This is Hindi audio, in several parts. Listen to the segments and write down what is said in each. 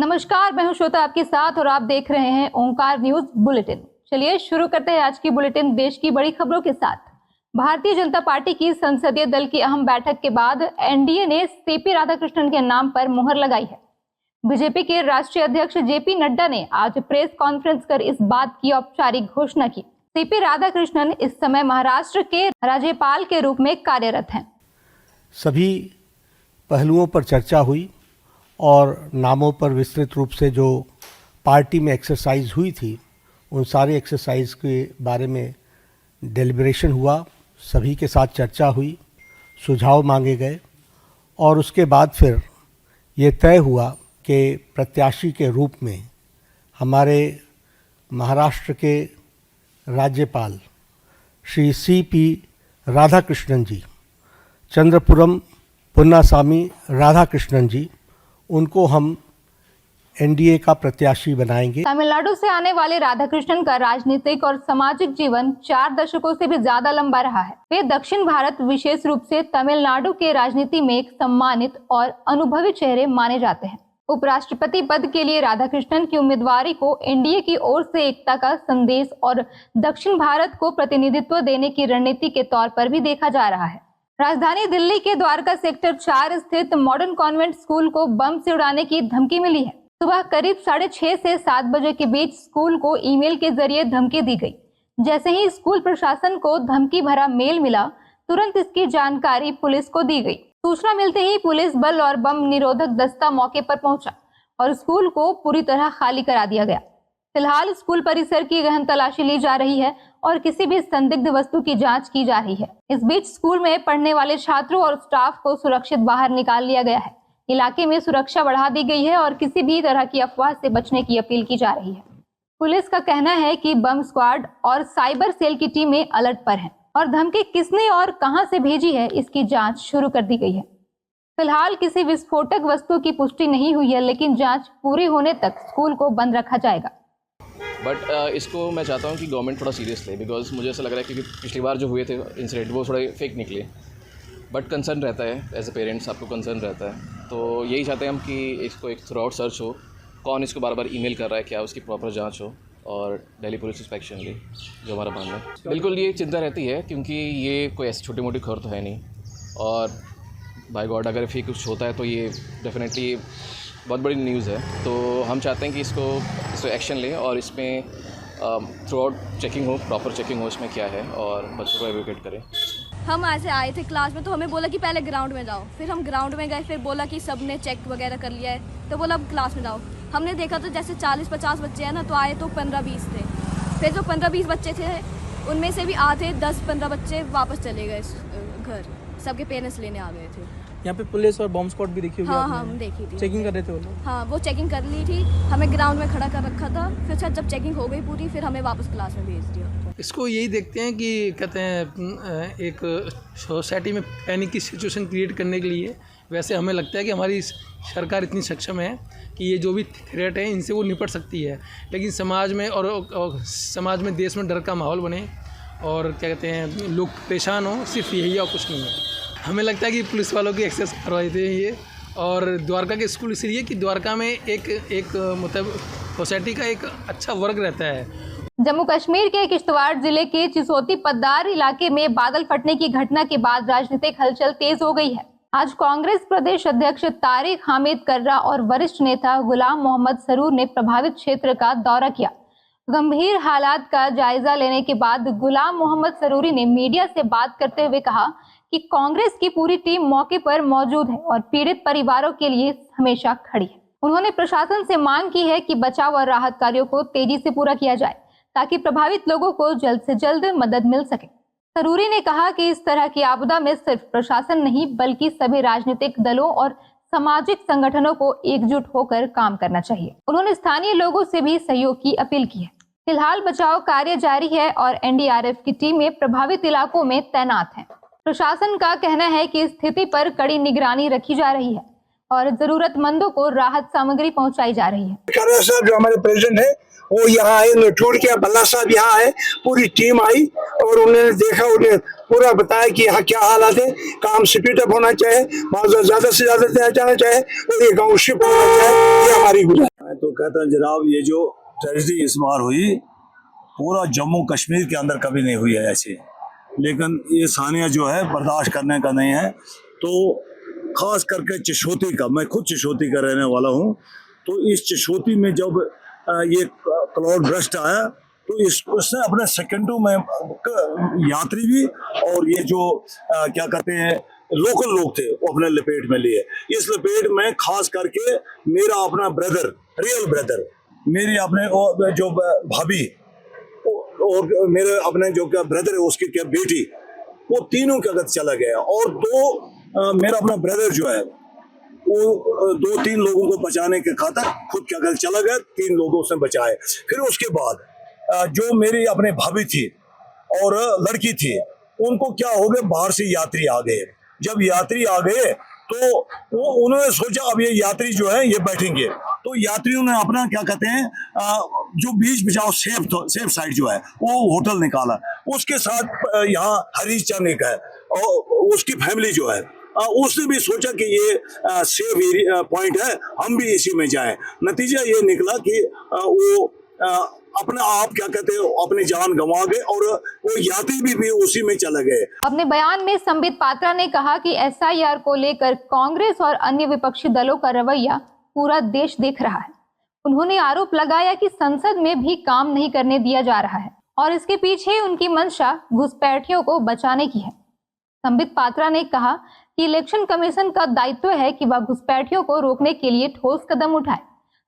नमस्कार, मैं हूं श्रोता आपके साथ और आप देख रहे हैं ओंकार न्यूज बुलेटिन। चलिए शुरू करते हैं आज की बुलेटिन देश की बड़ी खबरों के साथ। भारतीय जनता पार्टी की संसदीय दल की अहम बैठक के बाद एनडीए ने सीपी राधाकृष्णन के नाम पर मुहर लगाई है। बीजेपी के राष्ट्रीय अध्यक्ष जेपी नड्डा ने आज प्रेस कॉन्फ्रेंस कर इस बात की औपचारिक घोषणा की। सीपी राधाकृष्णन इस समय महाराष्ट्र के राज्यपाल के रूप में कार्यरत हैं। सभी पहलुओं पर चर्चा हुई और नामों पर विस्तृत रूप से जो पार्टी में एक्सरसाइज हुई थी उन सारे एक्सरसाइज के बारे में डेलिब्रेशन हुआ, सभी के साथ चर्चा हुई, सुझाव मांगे गए और उसके बाद फिर ये तय हुआ कि प्रत्याशी के रूप में हमारे महाराष्ट्र के राज्यपाल श्री सीपी राधाकृष्णन जी, चंद्रपुरम पुन्नासामी राधाकृष्णन जी, उनको हम एनडीए का प्रत्याशी बनाएंगे। तमिलनाडु से आने वाले राधाकृष्णन का राजनीतिक और सामाजिक जीवन 4 दशकों से भी ज्यादा लंबा रहा है। वे दक्षिण भारत, विशेष रूप से तमिलनाडु के राजनीति में एक सम्मानित और अनुभवी चेहरे माने जाते हैं। उपराष्ट्रपति पद के लिए राधाकृष्णन की उम्मीदवारी को एनडीए की ओर से एकता का संदेश और दक्षिण भारत को प्रतिनिधित्व देने की रणनीति के तौर पर भी देखा जा रहा है। राजधानी दिल्ली के द्वारका सेक्टर 4 स्थित मॉडर्न कॉन्वेंट स्कूल को बम से उड़ाने की धमकी मिली है। सुबह करीब 6:30 से 7 बजे के बीच स्कूल को ईमेल के जरिए धमकी दी गई। जैसे ही स्कूल प्रशासन को धमकी भरा मेल मिला, तुरंत इसकी जानकारी पुलिस को दी गई। सूचना मिलते ही पुलिस बल और बम निरोधक दस्ता मौके पर पहुंचा और स्कूल को पूरी तरह खाली करा दिया गया। फिलहाल स्कूल परिसर की गहन तलाशी ली जा रही है और किसी भी संदिग्ध वस्तु की जांच की जा रही है। इस बीच स्कूल में पढ़ने वाले छात्रों और स्टाफ को सुरक्षित बाहर निकाल लिया गया है। इलाके में सुरक्षा बढ़ा दी गई है और किसी भी तरह की अफवाह से बचने की अपील की जा रही है। पुलिस का कहना है कि बम स्क्वाड और साइबर सेल की टीमें अलर्ट पर हैं और धमकी किसने और कहां से भेजी है इसकी जांच शुरू कर दी गई है। फिलहाल किसी विस्फोटक वस्तु की पुष्टि नहीं हुई है, लेकिन जांच पूरी होने तक स्कूल को बंद रखा जाएगा। बट इसको मैं चाहता हूँ कि गवर्नमेंट थोड़ा सीरियस ले, बिकॉज मुझे ऐसा लग रहा है क्योंकि पिछली बार जो हुए थे इंसिडेंट वो थोड़े फेक निकले। बट कंसर्न रहता है, एज ए पेरेंट्स आपको कंसर्न रहता है, तो यही चाहते हैं हम कि इसको एक थ्रू आउट सर्च हो, कौन इसको बार बार ईमेल कर रहा है, क्या उसकी प्रॉपर जांच हो और दिल्ली पुलिस इंस्पेक्शन ले, जो हमारा मानना है। बिल्कुल ये चिंता रहती है क्योंकि ये कोई ऐसी छोटी मोटी खबर तो है नहीं और बाय गॉड अगर फिर कुछ होता है तो ये डेफिनेटली बहुत बड़ी न्यूज़ है। तो हम चाहते हैं कि इसको एक्शन लें और इसमें थ्रू आउट चेकिंग हो, प्रॉपर चेकिंग हो इसमें क्या है और बच्चों को एजुकेट करें। हम ऐसे आए थे क्लास में तो हमें बोला कि पहले ग्राउंड में जाओ, फिर हम ग्राउंड में गए, फिर बोला कि सब ने चेक वगैरह कर लिया है तो बोला अब क्लास में जाओ। हमने देखा तो जैसे 40-50 बच्चे हैं ना, तो आए तो 15-20 थे। फिर जो 15-20 बच्चे थे उनमें से भी आधे 10-15 बच्चे वापस चले गए घर, सबके पेरेंट्स लेने आ गए थे। यहाँ पे पुलिस और बॉम्ब स्क्वाड भी देखी होगी? हाँ, हम देखी थी। चेकिंग कर रहे थे वो लोग? हाँ, वो चेकिंग कर ली थी, हमें ग्राउंड में खड़ा कर रखा था। फिर शायद जब चेकिंग हो गई पूरी, फिर हमें वापस क्लास में भेज दिया। इसको यही देखते हैं कि कहते हैं एक सोसाइटी में पैनिक की सिचुएशन क्रिएट करने के लिए। वैसे हमें लगता है कि हमारी सरकार इतनी सक्षम है कि ये जो भी थ्रेट है इनसे वो निपट सकती है, लेकिन समाज में और समाज में, देश में डर का माहौल बने और क्या कहते हैं लोग परेशान हो, सिर्फ यही और कुछ नहीं है। हमें लगता है कि पुलिस वालों की एक्सेस करवाई थी ये, और द्वारका के स्कूल इसलिए कि द्वारका में एक मतलब सोसाइटी का एक अच्छा वर्ग रहता है। जम्मू कश्मीर के किश्तवाड़ जिले के चिसोती पद्दार इलाके में बादल फटने की घटना के बाद राजनीतिक हलचल तेज हो गई है। आज कांग्रेस प्रदेश अध्यक्ष तारिक हामिद कर्रा और वरिष्ठ नेता गुलाम मोहम्मद सरूर ने प्रभावित क्षेत्र का दौरा किया। गंभीर हालात का जायजा लेने के बाद गुलाम मोहम्मद सरूरी ने मीडिया से बात करते हुए कहा कि कांग्रेस की पूरी टीम मौके पर मौजूद है और पीड़ित परिवारों के लिए हमेशा खड़ी है। उन्होंने प्रशासन से मांग की है कि बचाव और राहत कार्यों को तेजी से पूरा किया जाए ताकि प्रभावित लोगों को जल्द से जल्द मदद मिल सके। सरूरी ने कहा कि इस तरह की आपदा में सिर्फ प्रशासन नहीं बल्कि सभी राजनीतिक दलों और सामाजिक संगठनों को एकजुट होकर काम करना चाहिए। उन्होंने स्थानीय लोगों से भी सहयोग की अपील की है। फिलहाल बचाव कार्य जारी है और एनडीआरएफ की टीमें प्रभावित इलाकों में तैनात हैं। प्रशासन का कहना है कि स्थिति पर कड़ी निगरानी रखी जा रही है और जरूरतमंदों को राहत सामग्री पहुंचाई जा रही है। जो हमारे प्रेसिडेंट है वो यहाँ आए, उन्हें टूर किया, बल्ला साहब यहाँ आए, पूरी टीम आई और उन्होंने देखा, उन्हें पूरा बताया कि यहाँ क्या हालात है, काम स्पीड अप होना चाहिए, ज्यादा से ज्यादा जाना चाहिए और ये गाँव शिफ्ट होना चाहिए। ये हमारी गुजारिश। मैं तो कहता हूँ जनाब, ये जो ट्रेजेडी इस बार हुई पूरा जम्मू कश्मीर के अंदर कभी नहीं हुई है ऐसी, लेकिन ये सानिया जो है बर्दाश्त करने का नहीं है। तो खास करके चिशोती का, मैं खुद चिशोती का रहने वाला हूँ, तो इस चिशोती में जब ये क्लाउड बर्स्ट आया तो उसने अपने सेकंडों में यात्री भी और ये जो क्या कहते हैं लोकल लोग थे वो अपने लपेट में लिए। इस लपेट में खास करके मेरा अपना ब्रदर, रियल ब्रदर, मेरी अपने जो भाभी और मेरे अपने जो क्या ब्रदर है उसकी क्या बेटी, वो तीनों क्या कहते चला गया। और दो मेरा अपना ब्रदर जो है वो 2-3 लोगों को बचाने के खातिर खुद क्या कहते चला गया, 3 लोगों से बचाए। फिर उसके बाद जो मेरी अपने भाभी थी और लड़की थी, उनको क्या हो गया, बाहर से यात्री आ गए। जब यात्री आ गए तो वो उन्होंने सोचा अब ये यात्री जो है ये बैठेंगे, तो यात्रियों ने अपना क्या कहते हैं जो बीच बचाओ सेफ साइड जो है वो होटल निकाला। उसके साथ यहाँ हरीश चंद एक है और उसकी फैमिली जो है उसने भी सोचा कि ये सेफ पॉइंट है, हम भी इसी में जाएं। नतीजा ये निकला कि वो अपने आप क्या कहते हैं अपनी जान गंवा गए और वो यात्री भी उसी में चले गए। अपने बयान में संबित पात्रा ने कहा कि एसआईआर को लेकर कांग्रेस और अन्य विपक्षी दलों का रवैया पूरा देश देख रहा है। उन्होंने आरोप लगाया कि संसद में भी काम नहीं करने दिया जा रहा है और इसके पीछे उनकी मंशा घुसपैठियों को बचाने की है। संबित पात्रा ने कहा कि इलेक्शन कमीशन का दायित्व है कि वह घुसपैठियों को रोकने के लिए ठोस कदम उठाए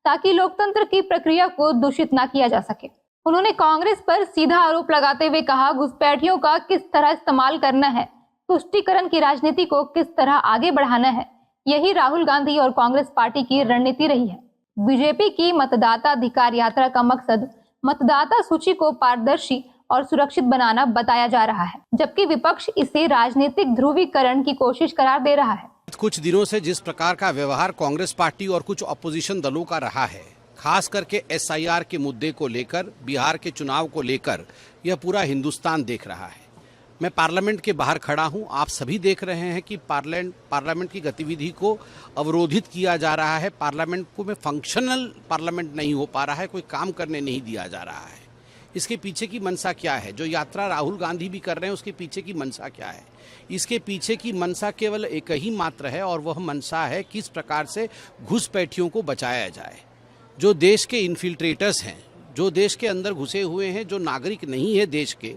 ताकि लोकतंत्र की प्रक्रिया को दूषित न किया जा सके। उन्होंने कांग्रेस पर सीधा आरोप लगाते हुए कहा, घुसपैठियों का किस तरह इस्तेमाल करना है, तुष्टीकरण की राजनीति को किस तरह आगे बढ़ाना है, यही राहुल गांधी और कांग्रेस पार्टी की रणनीति रही है। बीजेपी की मतदाता अधिकार यात्रा का मकसद मतदाता सूची को पारदर्शी और सुरक्षित बनाना बताया जा रहा है, जबकि विपक्ष इसे राजनीतिक ध्रुवीकरण की कोशिश करार दे रहा है। कुछ दिनों से जिस प्रकार का व्यवहार कांग्रेस पार्टी और कुछ अपोजिशन दलों का रहा है, खास करके एसआईआर के मुद्दे को लेकर, बिहार के चुनाव को लेकर, यह पूरा हिंदुस्तान देख रहा है। मैं पार्लियामेंट के बाहर खड़ा हूं, आप सभी देख रहे हैं कि पार्लियामेंट की गतिविधि को अवरोधित किया जा रहा है। पार्लियामेंट को में फंक्शनल पार्लियामेंट नहीं हो पा रहा है, कोई काम करने नहीं दिया जा रहा है। इसके पीछे की मंशा क्या है? जो यात्रा राहुल गांधी भी कर रहे हैं उसके पीछे की मंशा क्या है? इसके पीछे की मंशा केवल एक ही मात्र है और वह मंशा है किस प्रकार से घुसपैठियों को बचाया जाए। जो देश के इन्फिल्ट्रेटर्स हैं, जो देश के अंदर घुसे हुए हैं, जो नागरिक नहीं है देश के,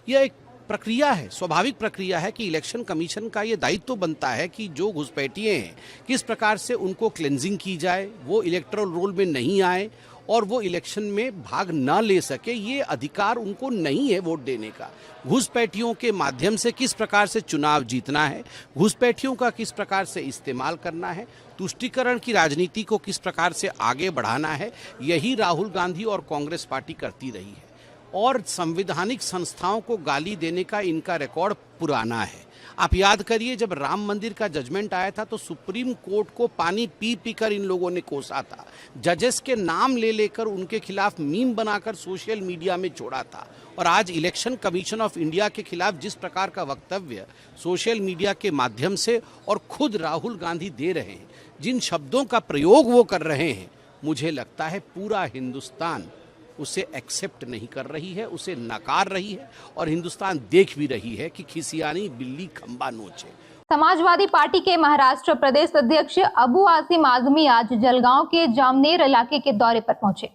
यह एक प्रक्रिया है, स्वाभाविक प्रक्रिया है कि इलेक्शन कमीशन का ये दायित्व बनता है कि जो घुसपैठिए हैं किस प्रकार से उनको क्लेंजिंग की जाए, वो इलेक्टोरल रोल में नहीं आए और वो इलेक्शन में भाग ना ले सके। ये अधिकार उनको नहीं है वोट देने का। घुसपैठियों के माध्यम से किस प्रकार से चुनाव जीतना है, घुसपैठियों का किस प्रकार से इस्तेमाल करना है, तुष्टीकरण की राजनीति को किस प्रकार से आगे बढ़ाना है, यही राहुल गांधी और कांग्रेस पार्टी करती रही है। और संवैधानिक संस्थाओं को गाली देने का इनका रिकॉर्ड पुराना है। आप याद करिए, जब राम मंदिर का जजमेंट आया था तो सुप्रीम कोर्ट को पानी पी पी कर इन लोगों ने कोसा था, जजेस के नाम ले लेकर उनके खिलाफ मीम बनाकर सोशल मीडिया में छोड़ा था। और आज इलेक्शन कमीशन ऑफ इंडिया के खिलाफ जिस प्रकार का वक्तव्य सोशल मीडिया के माध्यम से और खुद राहुल गांधी दे रहे हैं, जिन शब्दों का प्रयोग वो कर रहे हैं, मुझे लगता है पूरा हिंदुस्तान उसे एक्सेप्ट नहीं कर रही है, उसे नकार रही है और हिंदुस्तान देख भी रही है कि खिसियानी बिल्ली खंबा नोचे। समाजवादी पार्टी के महाराष्ट्र प्रदेश अध्यक्ष अबू आसिम आजमी आज जलगांव के जामनेर इलाके के दौरे पर पहुंचे,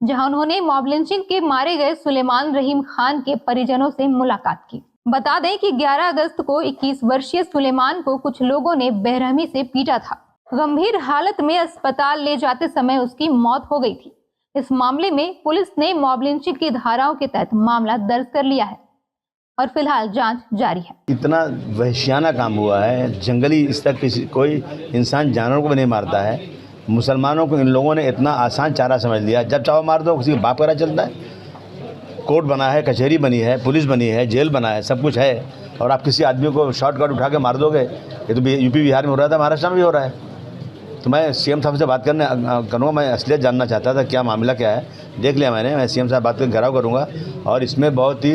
जहां उन्होंने मॉब लिंचिंग के मारे गए सुलेमान रहीम खान के परिजनों से मुलाकात की। बता दें कि 11 अगस्त को 21 वर्षीय सुलेमान को कुछ लोगों ने बेरहमी से पीटा था। गंभीर हालत में अस्पताल ले जाते समय उसकी मौत हो गई थी। इस मामले में पुलिस ने मॉब लिंचिंग की धाराओं के तहत मामला दर्ज कर लिया है और फिलहाल जांच जारी है। इतना वहशियाना काम हुआ है, जंगली इस तक कोई इंसान जानवरों को भी नहीं मारता है। मुसलमानों को इन लोगों ने इतना आसान चारा समझ लिया, जब चाहो मार दो, किसी बाप का चलता है। कोर्ट बना है, कचहरी बनी है, पुलिस बनी है, जेल बना है, सब कुछ है और आप किसी आदमी को शॉर्टकट उठा के मार दोगे। ये तो यूपी बिहार में हो रहा था, महाराष्ट्र में भी हो रहा है। तो मैं सीएम साहब से बात करूँगा, मैं असलियत जानना चाहता था क्या मामला क्या है। देख लिया मैंने, मैं सीएम साहब बात कर घेराव करूँगा और इसमें बहुत ही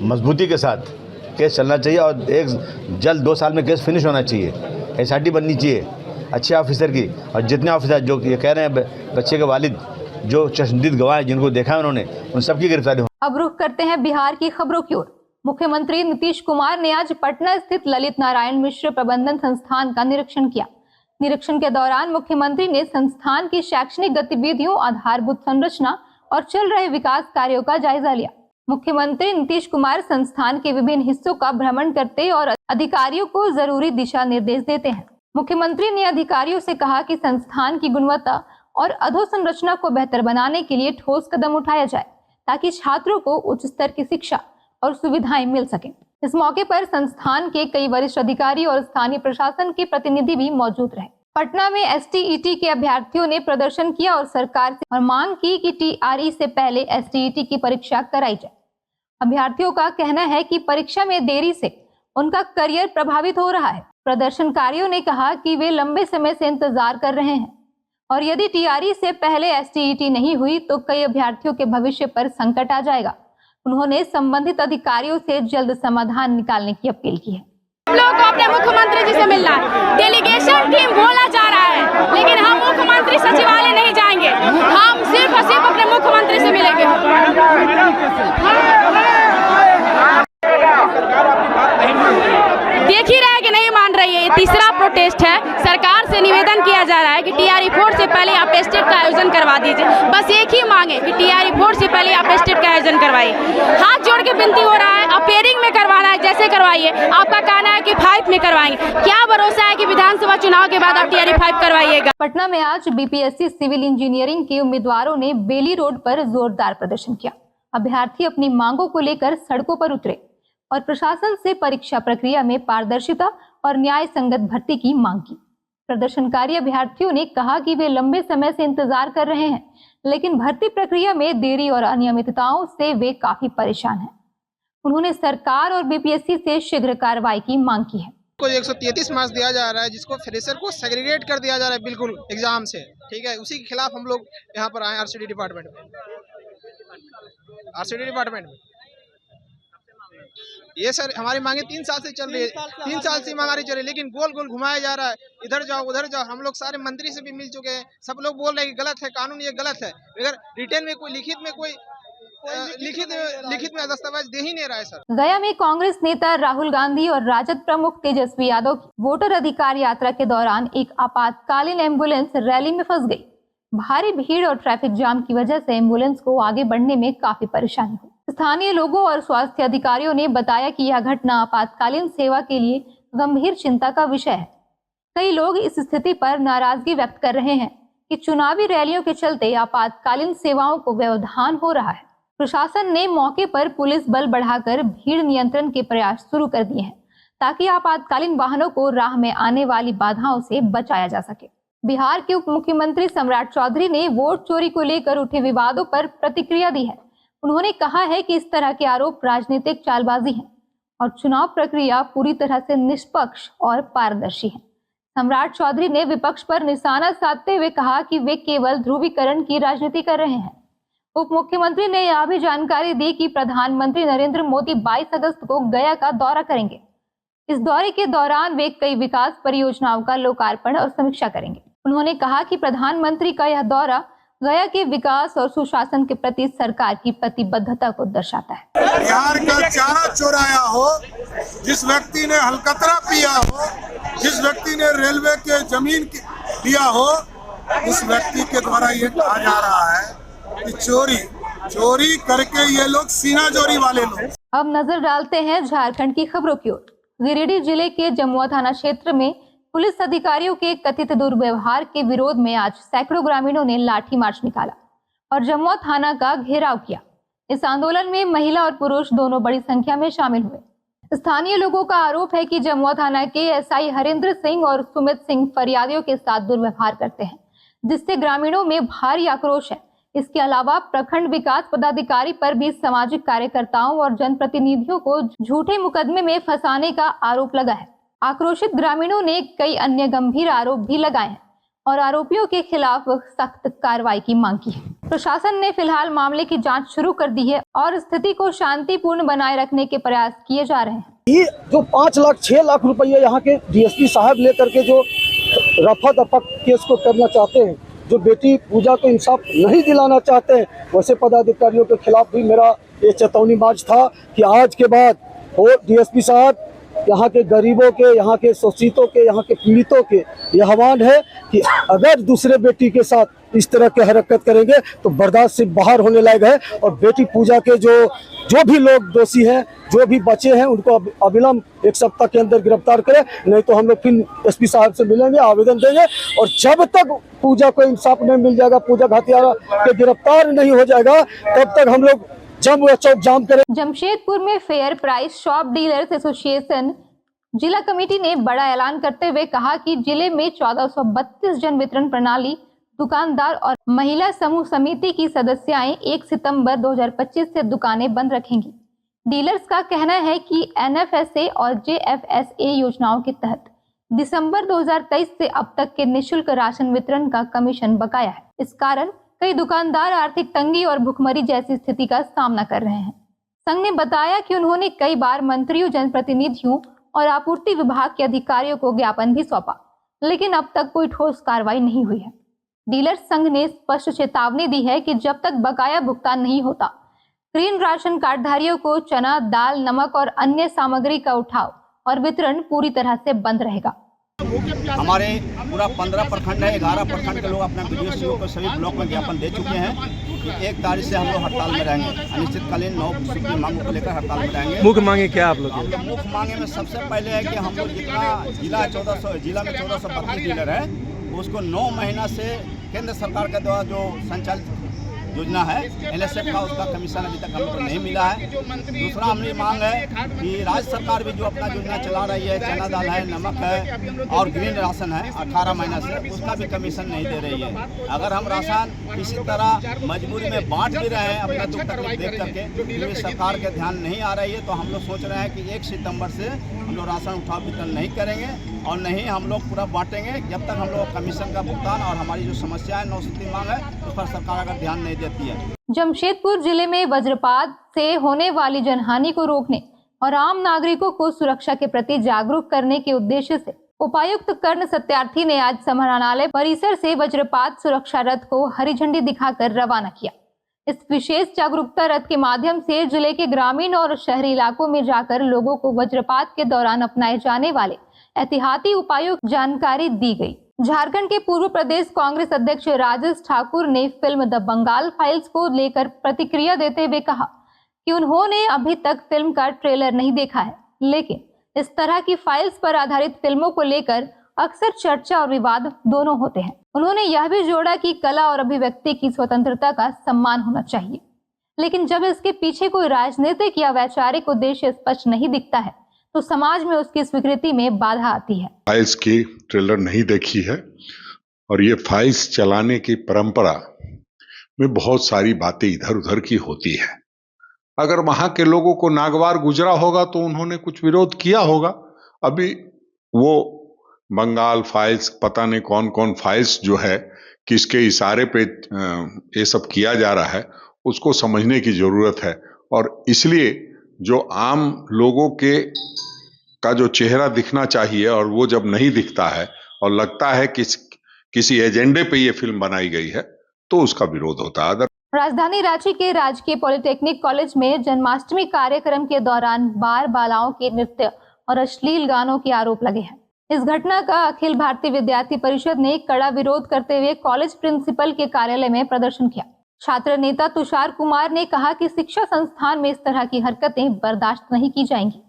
मजबूती के साथ केस चलना चाहिए और एक जल्द 2 साल में केस फिनिश होना चाहिए। एसआईटी बननी चाहिए अच्छे ऑफिसर की। और जितने ऑफिसर जो ये कह रहे हैं बच्चे के वालिद जो चश्मदीद गवाह हैं जिनको देखा है उन्होंने, उन सबकी गिरफ्तारी। अब रुख करते हैं बिहार की खबरों की ओर। मुख्यमंत्री नीतीश कुमार ने आज पटना स्थित ललित नारायण मिश्र प्रबंधन संस्थान का निरीक्षण किया। निरीक्षण के दौरान मुख्यमंत्री ने संस्थान की शैक्षणिक गतिविधियों, आधारभूत संरचना और चल रहे विकास कार्यों का जायजा लिया। मुख्यमंत्री नीतीश कुमार संस्थान के विभिन्न हिस्सों का भ्रमण करते और अधिकारियों को जरूरी दिशा निर्देश देते हैं। मुख्यमंत्री ने अधिकारियों से कहा कि संस्थान की गुणवत्ता और अधोसंरचना को बेहतर बनाने के लिए ठोस कदम उठाया जाए ताकि छात्रों को उच्च स्तर की शिक्षा और सुविधाएं मिल सकें। इस मौके पर संस्थान के कई वरिष्ठ अधिकारी और स्थानीय प्रशासन के प्रतिनिधि भी मौजूद रहे। पटना में STET के अभ्यर्थियों ने प्रदर्शन किया और सरकार से और मांग की कि TRE से पहले STET की परीक्षा कराई जाए। अभ्यर्थियों का कहना है कि परीक्षा में देरी से उनका करियर प्रभावित हो रहा है। प्रदर्शनकारियों ने कहा कि वे लंबे समय से इंतजार कर रहे हैं और यदि TRE से पहले STET नहीं हुई तो कई अभ्यर्थियों के भविष्य पर संकट आ जाएगा। उन्होंने संबंधित अधिकारियों से जल्द समाधान निकालने की अपील की है। हम लोग को अपने मुख्यमंत्री जी से मिलना है। डेलीगेशन टीम बोला जा रहा है, लेकिन हम मुख्यमंत्री सचिवालय नहीं जाएंगे। हम सिर्फ और सिर्फ अपने मुख्यमंत्री से मिलेंगे। देख ही रहा है कि नहीं मान रही है। ये तीसरा प्रोटेस्ट है। सरकार से निवेदन किया जा रहा है कि TRE 4 से पहले आप टेस्ट का आयोजन करवा दीजिए। बस एक ही मांगे कि TRE 4 से पहले आप टेस्ट का आयोजन करवाइए। हाथ जोड़ के विनती हो रहा है, अपेयरिंग में करवाना है जैसे करवाइए। आपका कहना है कि 5 में करवाएंगे, क्या भरोसा है कि विधानसभा चुनाव के बाद आप TRE 5 करवाइएगा। पटना में आज BPSC सिविल इंजीनियरिंग के उम्मीदवारों ने बेली रोड पर जोरदार प्रदर्शन किया। अभ्यर्थी अपनी मांगों को लेकर सड़कों पर उतरे और प्रशासन से परीक्षा प्रक्रिया में पारदर्शिता और न्याय संगत भर्ती की मांग की। प्रदर्शनकारी अभ्यर्थियों ने कहा कि वे लंबे समय से इंतजार कर रहे हैं, लेकिन भर्ती प्रक्रिया में देरी और अनियमितताओं से वे काफी परेशान हैं। उन्होंने सरकार और BPSC से शीघ्र कार्रवाई की मांग की है। को 133 मार्क्स दिया जा रहा है, जिसको फ्रेशर को सेग्रीगेट कर दिया जा रहा है बिल्कुल एग्जाम से, ठीक है। उसी के खिलाफ हम लोग यहाँ पर आए RCD डिपार्टमेंट में। ये सर हमारी मांगे 3 साल से चल रही है, 3 साल से हमारी चल रही है, लेकिन गोल गोल घुमाया जा रहा है। इधर जाओ उधर जाओ। हम लोग सारे मंत्री से भी मिल चुके हैं, सब लोग बोल रहे हैं कि गलत है, कानून ये गलत है। अगर रिटर्न में कोई लिखित में दस्तावेज दे ही नहीं रहा है सर। गया में कांग्रेस नेता राहुल गांधी और राजद प्रमुख तेजस्वी यादव की वोटर अधिकार यात्रा के दौरान एक आपातकालीन एम्बुलेंस रैली में फंस गई। भारी भीड़ और ट्रैफिक जाम की वजह से एम्बुलेंस को आगे बढ़ने में काफी परेशानी हुई। स्थानीय लोगों और स्वास्थ्य अधिकारियों ने बताया कि यह घटना आपातकालीन सेवा के लिए गंभीर चिंता का विषय है। कई लोग इस स्थिति पर नाराजगी व्यक्त कर रहे हैं कि चुनावी रैलियों के चलते आपातकालीन सेवाओं को व्यवधान हो रहा है। प्रशासन ने मौके पर पुलिस बल बढ़ाकर भीड़ नियंत्रण के प्रयास शुरू कर दिए हैं ताकि आपातकालीन वाहनों को राह में आने वाली बाधाओं से बचाया जा सके। बिहार के उप मुख्यमंत्री सम्राट चौधरी ने वोट चोरी को लेकर उठे विवादों पर प्रतिक्रिया दी है। उन्होंने कहा है कि इस तरह के आरोप राजनीतिक चालबाजी हैं और चुनाव प्रक्रिया पूरी तरह से निष्पक्ष और पारदर्शी है। सम्राट चौधरी ने विपक्ष पर निशाना साधते हुए कहा कि वे केवल ध्रुवीकरण की राजनीति कर रहे हैं। उप मुख्यमंत्री ने यह भी जानकारी दी कि प्रधानमंत्री नरेंद्र मोदी 22 अगस्त को गया का दौरा करेंगे। इस दौरे के दौरान वे कई विकास परियोजनाओं का लोकार्पण और समीक्षा करेंगे। उन्होंने कहा कि प्रधानमंत्री का यह दौरा गया के विकास और सुशासन के प्रति सरकार की प्रतिबद्धता को दर्शाता है। बिहार का चारा चोराया हो, जिस व्यक्ति ने हलकतरा पिया हो, जिस व्यक्ति ने रेलवे के जमीन लिया हो, उस व्यक्ति के द्वारा ये कहा जा रहा है कि चोरी करके ये लोग सीना चोरी वाले लोग। अब नजर डालते हैं झारखंड की खबरों की ओर। गिरिडीह जिले के जमुआ थाना क्षेत्र में पुलिस अधिकारियों के कथित दुर्व्यवहार के विरोध में आज सैकड़ों ग्रामीणों ने लाठी मार्च निकाला और जमुआ थाना का घेराव किया। इस आंदोलन में महिला और पुरुष दोनों बड़ी संख्या में शामिल हुए। स्थानीय लोगों का आरोप है कि जमुआ थाना के SI हरेंद्र सिंह और सुमित सिंह फरियादियों के साथ दुर्व्यवहार करते हैं, जिससे ग्रामीणों में भारी आक्रोश है। इसके अलावा प्रखंड विकास पदाधिकारी पर भी सामाजिक कार्यकर्ताओं और जनप्रतिनिधियों को झूठे मुकदमे में फंसाने का आरोप लगा है। आक्रोशित ग्रामीणों ने कई अन्य गंभीर आरोप भी लगाए हैं और आरोपियों के खिलाफ सख्त कार्रवाई की मांग की है। प्रशासन ने फिलहाल मामले की जांच शुरू कर दी है और स्थिति को शांतिपूर्ण बनाए रखने के प्रयास किए जा रहे हैं। ये जो 5 लाख 6 लाख रुपये यहाँ के DSP साहब लेकर के जो रफा दफा केस को करना चाहते हैं, जो बेटी पूजा को इंसाफ नहीं दिलाना चाहते हैं, वैसे पदाधिकारियों के खिलाफ भी मेरा ये चेतावनी मार्च था कि आज के बाद हो डीएसपी साहब, यहाँ के गरीबों के, यहाँ के शोषितों के, यहाँ के पीड़ितों के ये आह्वान है कि अगर दूसरे बेटी के साथ इस तरह की हरकत करेंगे तो बर्दाश्त से बाहर होने लायक है। और बेटी पूजा के जो भी लोग दोषी हैं, जो भी बचे हैं, उनको अविलंब 1 सप्ताह के अंदर गिरफ्तार करें, नहीं तो हम लोग फिर एसपी साहब से मिलेंगे, आवेदन देंगे। और जब तक पूजा को इंसाफ नहीं मिल जाएगा, पूजा घाटियारा के गिरफ्तार नहीं हो जाएगा, तब तक हम लोग चौक जाम करें। जमशेदपुर में fair price shop dealers association जिला कमेटी ने बड़ा ऐलान करते हुए कहा कि जिले में 1432 जन वितरण प्रणाली दुकानदार और महिला समूह समिति की सदस्याएं 1 सितंबर 2025 से दुकानें बंद रखेंगी। डीलर्स का कहना है कि एनएफएसए और जेएफएसए योजनाओं के तहत दिसंबर 2023 से अब तक के निःशुल्क राशन वितरण का कमीशन बकाया है। इस कारण कई दुकानदार आर्थिक तंगी और भुखमरी जैसी स्थिति का सामना कर रहे हैं। संघ ने बताया कि उन्होंने कई बार मंत्रियों, जनप्रतिनिधियों और आपूर्ति विभाग के अधिकारियों को ज्ञापन भी सौंपा, लेकिन अब तक कोई ठोस कार्रवाई नहीं हुई है। डीलर्स संघ ने स्पष्ट चेतावनी दी है कि जब तक बकाया भुगतान नहीं होता, ग्रीन राशन कार्डधारियों को चना, दाल, नमक और अन्य सामग्री का उठाव और वितरण पूरी तरह से बंद रहेगा। हमारे पूरा 15 प्रखंड है, 11 प्रखंड के लोग अपना वीडियो सीओ को सभी ब्लॉक में ज्ञापन दे चुके हैं कि 1 तारीख से हम लोग हड़ताल में रहेंगे। अनिश्चितकालीन 9 सूत्री मांग को लेकर हड़ताल में रहेंगे। मुख्य मांगे क्या आप लोग? मुख्य मांगे में सबसे पहले है कि हम लोग जितना जिला में 1432 डीलर है, उसको 9 महीना से केंद्र सरकार के द्वारा जो संचालित योजना है एनएसएफ का, उसका कमीशन अभी तक हमको नहीं मिला है। दूसरा हमारी मांग है कि राज्य सरकार भी जो अपना योजना चला रही है, चना दाल है, नमक है और ग्रीन राशन है 18 महीना से, उसका भी कमीशन नहीं दे रही है। अगर हम राशन किसी तरह मजबूरी में बांट भी रहे हैं अपना दुख तकलीफ देख करके, क्योंकि सरकार के ध्यान नहीं आ रही है, तो हम लोग सोच रहे हैं कि 1 सितंबर से हम लोग राशन उठाव वितरण नहीं करेंगे और नहीं हम लोग पूरा बांटेंगे जब तक हम लोग कमीशन का भुगतान और हमारी जो समस्या है 9 सूत्री मांग है उस पर सरकार अगर ध्यान नहीं देती है। जमशेदपुर जिले में वज्रपात से होने वाली जनहानि को रोकने और आम नागरिकों को सुरक्षा के प्रति जागरूक करने के उद्देश्य से उपायुक्त कर्ण सत्यार्थी ने आज समाहरणालय परिसर से वज्रपात सुरक्षा रथ को हरी झंडी दिखाकर रवाना किया। इस विशेष जागरूकता रथ के माध्यम से जिले के ग्रामीण और शहरी इलाकों में जाकर लोगों को वज्रपात के दौरान अपनाए जाने वाले एहतियाती उपायों की जानकारी दी गई। झारखंड के पूर्व प्रदेश कांग्रेस अध्यक्ष राजेश ठाकुर ने फिल्म द बंगाल फाइल्स को लेकर प्रतिक्रिया देते हुए कहा कि उन्होंने अभी तक फिल्म का ट्रेलर नहीं देखा है, लेकिन इस तरह की फाइल्स पर आधारित फिल्मों को लेकर अक्सर चर्चा और विवाद दोनों होते हैं। उन्होंने यह भी जोड़ा कि कला और अभिव्यक्ति की स्वतंत्रता का सम्मान होना चाहिए, लेकिन जब इसके पीछे कोई राजनीतिक या वैचारिक उद्देश्य स्पष्ट नहीं दिखता है तो समाज में उसकी स्वीकृति में बाधा आती है। फाइल्स की ट्रेलर नहीं देखी है और ये फाइल्स चलाने की परंपरा में बहुत सारी बातें इधर उधर की होती है। अगर वहां के लोगों को नागवार गुजरा होगा तो उन्होंने कुछ विरोध किया होगा। अभी वो बंगाल फाइल्स, पता नहीं कौन कौन फाइल्स जो है किसके इशारे पे ये सब किया जा रहा है, उसको समझने की जरूरत है। और इसलिए जो आम लोगों के का जो चेहरा दिखना चाहिए और वो जब नहीं दिखता है और लगता है कि किसी एजेंडे पे ये फिल्म बनाई गई है तो उसका विरोध होता है। राजधानी रांची के राजकीय पॉलिटेक्निक कॉलेज में जन्माष्टमी कार्यक्रम के दौरान बालाओं के नृत्य और अश्लील गानों के आरोप लगे हैं। इस घटना का अखिल भारतीय विद्यार्थी परिषद ने कड़ा विरोध करते हुए कॉलेज प्रिंसिपल के कार्यालय में प्रदर्शन किया। छात्र नेता तुषार कुमार ने कहा कि शिक्षा संस्थान में इस तरह की हरकतें बर्दाश्त नहीं की जाएंगी।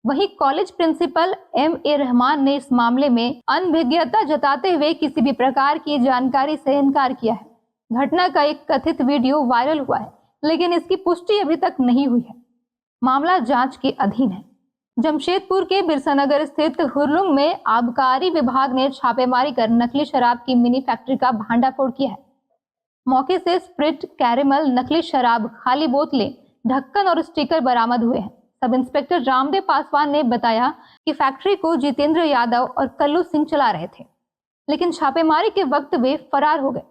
वहीं कॉलेज प्रिंसिपल M.A. रहमान ने इस मामले में अनभिज्ञता जताते हुए किसी भी प्रकार की जानकारी से इनकार किया है। घटना का एक कथित वीडियो वायरल हुआ है, लेकिन इसकी पुष्टि अभी तक नहीं हुई है। मामला जांच के अधीन है। जमशेदपुर के बिरसानगर स्थित हुरलुंग में आबकारी विभाग ने छापेमारी कर नकली शराब की मिनी फैक्ट्री का भांडाफोड़ किया है। मौके से स्प्रिट, कैरेमल, नकली शराब, खाली बोतलें, ढक्कन और स्टिकर बरामद हुए हैं। सब इंस्पेक्टर रामदेव पासवान ने बताया कि फैक्ट्री को जितेंद्र यादव और कल्लू सिंह चला रहे थे, लेकिन छापेमारी के वक्त वे फरार हो गए।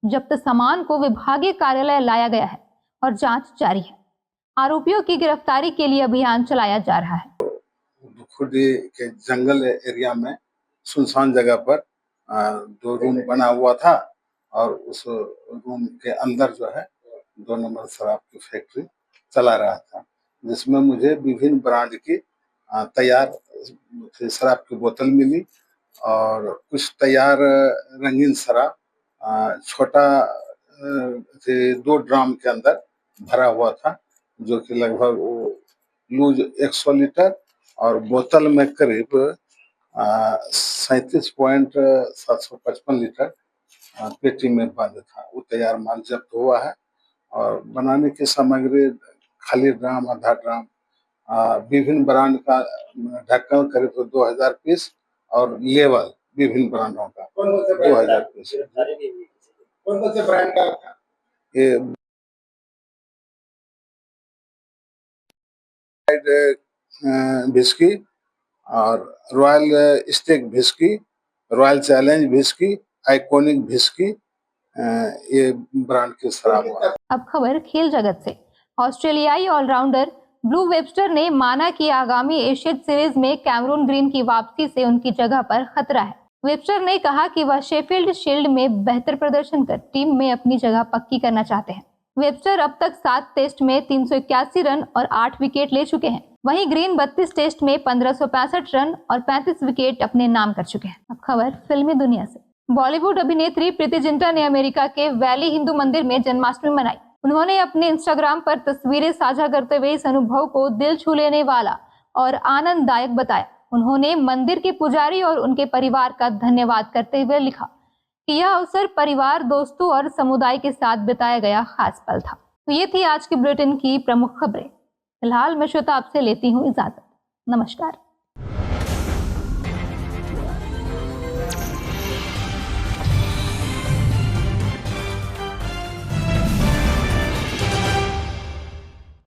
जब्त सामान को विभागीय कार्यालय लाया गया है और जांच जारी है। आरोपियों की गिरफ्तारी के लिए अभियान चलाया जा रहा है। खुर्दी के जंगल एरिया में सुनसान जगह पर 2 रूम बना हुआ था और उस रूम के अंदर जो है 2 नंबर शराब की फैक्ट्री चला रहा था, जिसमें मुझे विभिन्न ब्रांड की तैयार शराब की बोतल मिली और कुछ तैयार रंगीन शराब छोटा 2 ड्राम के अंदर भरा हुआ था, जो कि लगभग वो लूज 100 लीटर और बोतल में करीब 37.755 लीटर पेटी में बंद था। वो तैयार माल जब्त हुआ है और बनाने की सामग्री खाली ड्राम, आधा ड्राम, विभिन्न ब्रांड का ढक्कन करीब 2000 पीस और लेवल विभिन्न ब्रांडों का 2000 पीस। कौन से ब्रांड का था? ये विस्की और Royal Stag whisky, Royal Challenge whisky, iconic whisky, ये ब्रांड की शराब है। अब खबर खेल जगत से। ऑस्ट्रेलियाई ऑलराउंडर ब्लू वेब्स्टर ने माना कि आगामी एशियन सीरीज में कैमरून ग्रीन की वापसी से उनकी जगह पर खतरा है। वेब्स्टर ने कहा कि वह शेफील्ड शील्ड में बेहतर प्रदर्शन कर टीम में अपनी जगह पक्की करना चाहते हैं। वेब्स्टर अब तक 7 टेस्ट में 381 रन और 8 विकेट ले चुके हैं। वहीं ग्रीन 32 टेस्ट में 1565 रन और 35 विकेट अपने नाम कर चुके हैं। अब खबर फिल्मी दुनिया से। बॉलीवुड अभिनेत्री प्रीति जिंटा ने अमेरिका के वैली हिंदू मंदिर में जन्माष्टमी मनाई। उन्होंने अपने इंस्टाग्राम पर तस्वीरें साझा करते हुए इस अनुभव को दिल छू लेने वाला और आनंददायक बताया। उन्होंने मंदिर के पुजारी और उनके परिवार का धन्यवाद करते हुए लिखा कि यह अवसर परिवार, दोस्तों और समुदाय के साथ बिताया गया खास पल था। तो ये थी आज की बुलेटिन की प्रमुख खबरें। फिलहाल मैं श्वेता आपसे लेती हूँ इजाजत। नमस्कार।